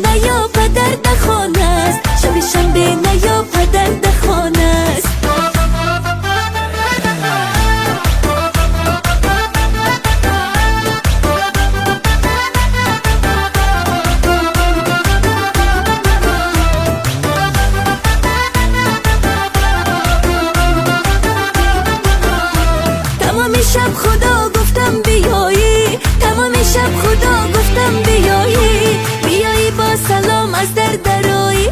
نیا پدر در خانه است، شب شنبه نیا پدر در خانه است. تمام شب خدا گفتم بیایی، تمام شب خدا گفتم بیایی، بیایی با سلام از در درایی،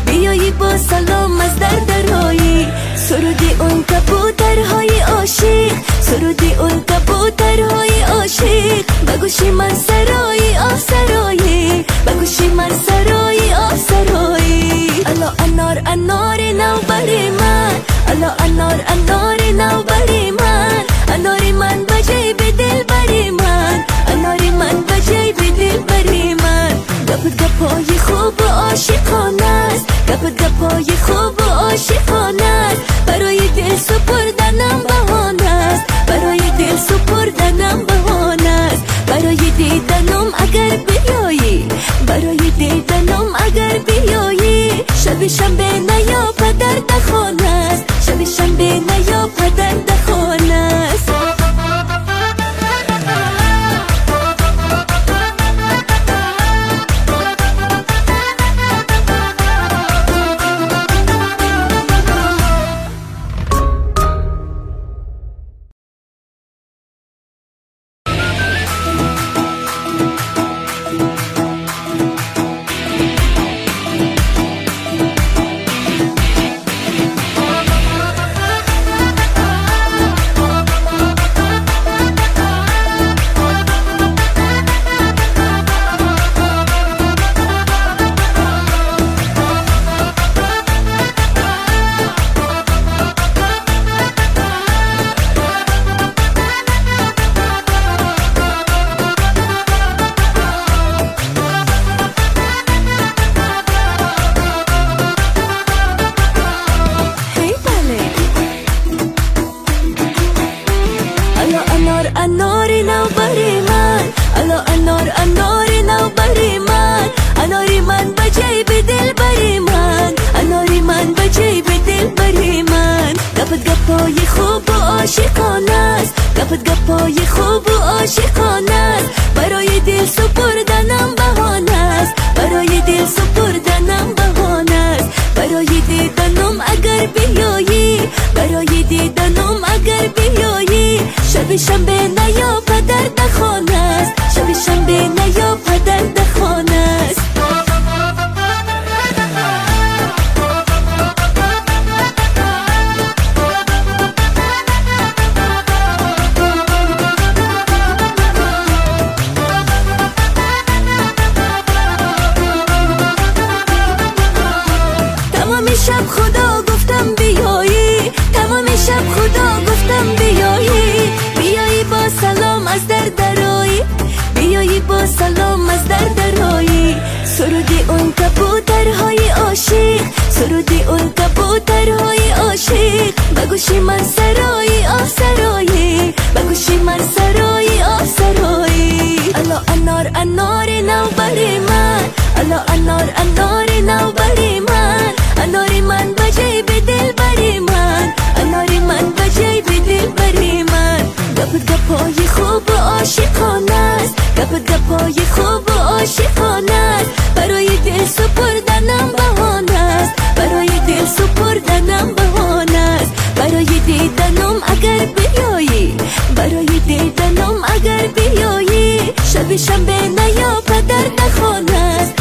بیایی با سلام از در درایی. سرودی اون کبوترهای عاشق، سرودی اون کبوترهای عاشق، بگوشی من سرایی آه سرایی، بگوشی من سرایی آه سرایی. الا انار انار نو بری من، الا انار انار نو بری من، اناری من بجای به دل بری من، اناری من بجای به دل بری من. گپت گپای خوب و عاشقانه است، گپت گپای خوب و عاشقانه است، برای دل سپردنم بهانه است، برای دل سپردنم بهانه است. برای دیدنم اگر بیایی، برای دیدنم اگر بیایی، شب شنبه نیا پدر در خانه است، شب شنبه نیا پدر در خانه است. انار نو بری من، الا انار انار نو بری من، اناری من بجای به دل بری من، اناری من بجای به دل بری من. گپت گپای خوب و عاشقانه است، گپت گپای خوب و عاشقانه است، برای دل سپردنم بهانه است، برای دل سپردنم بهانه است. برای دیدنم اگر بیایی، برای دیدنم اگر بیایی، شب شنبه نیا پدر در خانه است، شب شنبه نیا پدر در خانه است. تمام شب خدا گفتم بیایی، تمام شب خدا گفتم بیایی، بیایی با سلام از در درایی، بیایی با سلام از در درایی. سرودی اون کبوترهای عاشق، سرودی اون کبوترهای عاشق، بگوشی من سرایی آه سرایی، بگوشی من سرایی آه سرایی. الا انار انار نو بری من، الا انار انار نو بری من، اناری من بجای به دل بری من، اناری من بجای به دل بری من. گپت گپای خوب و عاشقانه است، گپت گپای خوب و عاشقانه است، برای دل سپردنم بهانه است، برای دل سپردنم بهانه است. برای دیدنم اگر بیایی، برای دیدنم اگر بیایی، شب شنبه نیا پدر در خانه است،